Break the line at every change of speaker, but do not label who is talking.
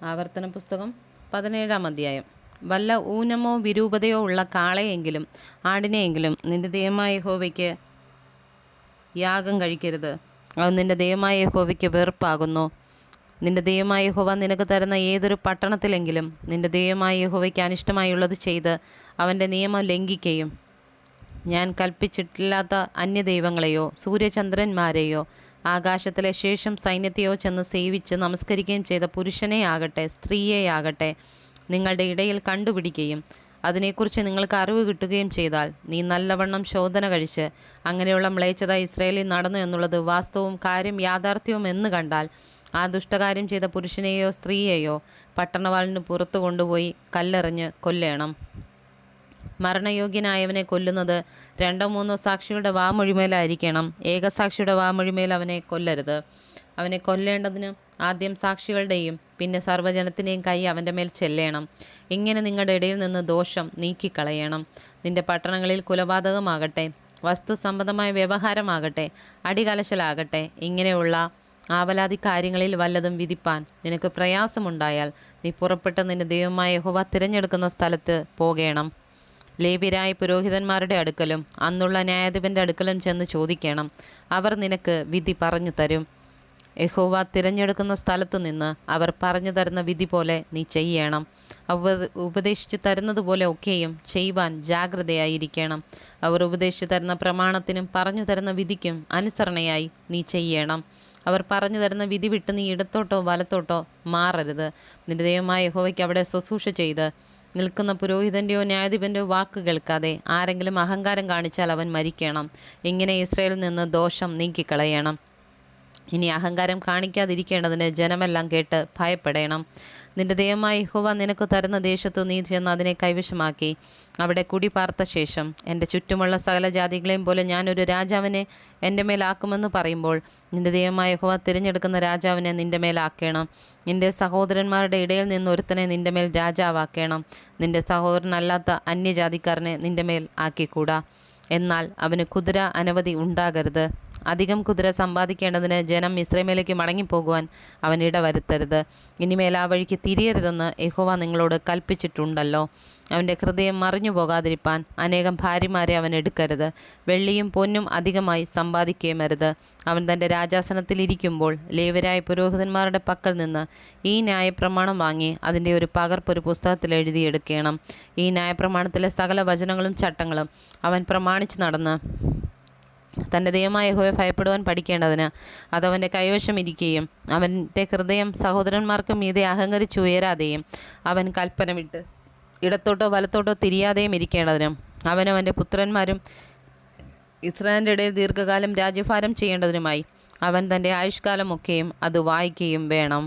ആവർത്തന പുസ്തകം 17-ാം അധ്യായം. വല്ല ഊനമോ വിരൂപതയോ ഉള്ള കാളയെങ്കിലും ആടിനെയെങ്കിലും നിന്റെ ദൈവമായ യഹോവയ്ക്ക് യാഗം കഴിക്കരുത്. അത് നിന്റെ ദൈവമായ യഹോവയ്ക്ക് വെറുപ്പാകുന്നു. നിന്റെ ദൈവമായ യഹോവ നിനക്ക് തരുന്ന ഏതൊരു പട്ടണത്തിലെങ്കിലും നിന്റെ ദൈവമായ യഹോവയ്ക്ക് അനിഷ്ടമായുള്ളത് ചെയ്ത് അവൻ്റെ നിയമം ലംഘിക്കുകയും ഞാൻ കൽപ്പിച്ചിട്ടില്ലാത്ത അന്യദൈവങ്ങളെയോ സൂര്യചന്ദ്രന്മാരെയോ ആകാശത്തിലെ ശേഷം സൈന്യത്തെയോ ചെന്ന് സേവിച്ച് നമസ്കരിക്കുകയും ചെയ്ത പുരുഷനെയാകട്ടെ സ്ത്രീയെയാകട്ടെ നിങ്ങളുടെ ഇടയിൽ കണ്ടുപിടിക്കുകയും അതിനെക്കുറിച്ച് നിങ്ങൾക്ക് അറിവ് കിട്ടുകയും ചെയ്താൽ നീ നല്ലവണ്ണം ശോധന കഴിച്ച് അങ്ങനെയുള്ള മ്ലേച്ഛത ഇസ്രായേലിൽ നടന്നു എന്നുള്ളത് വാസ്തവവും കാര്യം യാഥാർത്ഥ്യവും എന്ന് കണ്ടാൽ ആ ദുഷ്ടകാര്യം ചെയ്ത പുരുഷനെയോ സ്ത്രീയെയോ പട്ടണവാളിന് പുറത്തു കൊണ്ടുപോയി കല്ലെറിഞ്ഞ് കൊല്ലേണം. മരണയോഗ്യനായവനെ കൊല്ലുന്നത് 2-3 സാക്ഷിയുടെ വാമൊഴിമേലായിരിക്കണം. ഏകസാക്ഷിയുടെ വാമൊഴിമേൽ അവനെ കൊല്ലരുത്. അവനെ കൊല്ലേണ്ടതിന് ആദ്യം സാക്ഷികളുടെയും പിന്നെ സർവ്വജനത്തിൻ്റെയും കൈ അവൻ്റെ മേൽ ചെല്ലേണം. ഇങ്ങനെ നിങ്ങളുടെ ഇടയിൽ നിന്ന് ദോഷം നീക്കിക്കളയണം. നിന്റെ പട്ടണങ്ങളിൽ കുലപാതകമാകട്ടെ, വസ്തുസംബന്ധമായ വ്യവഹാരമാകട്ടെ, അടികലശലാകട്ടെ, ഇങ്ങനെയുള്ള ആവലാതി കാര്യങ്ങളിൽ വല്ലതും വിധിപ്പാൻ നിനക്ക് പ്രയാസമുണ്ടായാൽ നീ പുറപ്പെട്ട് നിന്റെ ദൈവമായ യഹോവ തിരഞ്ഞെടുക്കുന്ന സ്ഥലത്ത് പോകേണം. ലേവ്യരായ പുരോഹിതന്മാരുടെ അടുക്കലും അന്നുള്ള ന്യായാധിപൻ്റെ അടുക്കലും ചെന്ന് ചോദിക്കണം. അവർ നിനക്ക് വിധി പറഞ്ഞു തരും. യഹോവ തിരഞ്ഞെടുക്കുന്ന സ്ഥലത്തു നിന്ന് അവർ പറഞ്ഞു തരുന്ന വിധി പോലെ നീ ചെയ്യണം. അവർ ഉപദേശിച്ചു തരുന്നത് പോലെ ഒക്കെയും ചെയ്യുവാൻ ജാഗ്രതയായിരിക്കണം. അവർ ഉപദേശിച്ചു തരുന്ന പ്രമാണത്തിനും പറഞ്ഞു തരുന്ന വിധിക്കും അനുസരണയായി നീ ചെയ്യണം. അവർ പറഞ്ഞു തരുന്ന വിധി വിട്ട് നീ ഇടത്തോട്ടോ വലത്തോട്ടോ മാറരുത്. നിന്റെ ദൈവമായ യഹോവയ്ക്ക് അവിടെ ശുശ്രൂഷ ചെയ്ത് നിൽക്കുന്ന പുരോഹിതൻ്റെയോ ന്യായാധിപൻ്റെയോ വാക്ക് കേൾക്കാതെ ആരെങ്കിലും അഹങ്കാരം കാണിച്ചാൽ അവൻ മരിക്കണം. ഇങ്ങനെ ഇസ്രായേലിൽ നിന്ന് ദോഷം നീക്കിക്കളയണം. ഇനി അഹങ്കാരം കാണിക്കാതിരിക്കേണ്ടതിന് ജനമെല്ലാം കേട്ട് ഭയപ്പെടണം. നിന്റെ ദൈവമായ യഹോവ നിനക്ക് തരുന്ന ദേശത്തു നീ ചെന്ന് അതിനെ കൈവശമാക്കി അവിടെ കുടി പാർത്ത ശേഷം എൻ്റെ ചുറ്റുമുള്ള സകല ജാതികളെയും പോലെ ഞാനൊരു രാജാവിനെ എൻ്റെ മേലാക്കുമെന്ന് പറയുമ്പോൾ നിന്റെ ദൈവമായ യഹോവ തിരഞ്ഞെടുക്കുന്ന രാജാവിനെ നിൻ്റെ മേലാക്കണം. നിന്റെ സഹോദരന്മാരുടെ ഇടയിൽ നിന്ന് ഒരുത്തനെ നിൻ്റെ മേൽ രാജാവാക്കണം. നിന്റെ സഹോദരനല്ലാത്ത അന്യജാതിക്കാരനെ നിൻ്റെ മേൽ ആക്കിക്കൂടാ. എന്നാൽ അവന് കുതിര അനവധി ഉണ്ടാകരുത്. അധികം കുതിര സമ്പാദിക്കേണ്ടതിന് ജനം മിസ്രയീമിലേക്ക് മടങ്ങിപ്പോകുവാൻ അവൻ ഇടവരുത്തരുത്. ഇനിമേൽ ആ വഴിക്ക് തിരിയരുതെന്ന് യഹോവ നിങ്ങളോട് കൽപ്പിച്ചിട്ടുണ്ടല്ലോ. അവൻ്റെ ഹൃദയം മറിഞ്ഞു പോകാതിരിപ്പാൻ അനേകം ഭാര്യമാരെ അവൻ എടുക്കരുത്. വെള്ളിയും പൊന്നും അധികമായി സമ്പാദിക്കുകയും അരുത്. അവൻ തൻ്റെ രാജാസനത്തിലിരിക്കുമ്പോൾ ലേവ്യരായ പുരോഹിതന്മാരുടെ പക്കൽ നിന്ന് ഈ ന്യായപ്രമാണം വാങ്ങി അതിൻ്റെ ഒരു പകർപ്പ് ഒരു പുസ്തകത്തിൽ എഴുതിയെടുക്കണം. ഈ ന്യായപ്രമാണത്തിലെ സകല വചനങ്ങളും ചട്ടങ്ങളും അവൻ പ്രമാണിച്ച് നടന്ന് തൻ്റെ ദൈവമായ യഹോവയെ ഭയപ്പെടുവാൻ പഠിക്കേണ്ടതിന് അതവൻ്റെ കൈവശം ഇരിക്കുകയും അവൻ്റെ ഹൃദയം സഹോദരന്മാർക്ക് മീതെ അഹങ്കരിച്ചുയരാതെയും അവൻ കൽപ്പന വിട്ട് ഇടത്തോട്ടോ വലത്തോട്ടോ തിരിയാതെയും ഇരിക്കേണ്ടതിനും അവനും അവൻ്റെ പുത്രന്മാരും ഇസ്രായേലിൻ്റെ ഇടയിൽ ദീർഘകാലം രാജ്യഭാരം ചെയ്യേണ്ടതിനുമായി അവൻ തൻ്റെ ആയുഷ്കാലമൊക്കെയും അത് വായിക്കുകയും വേണം.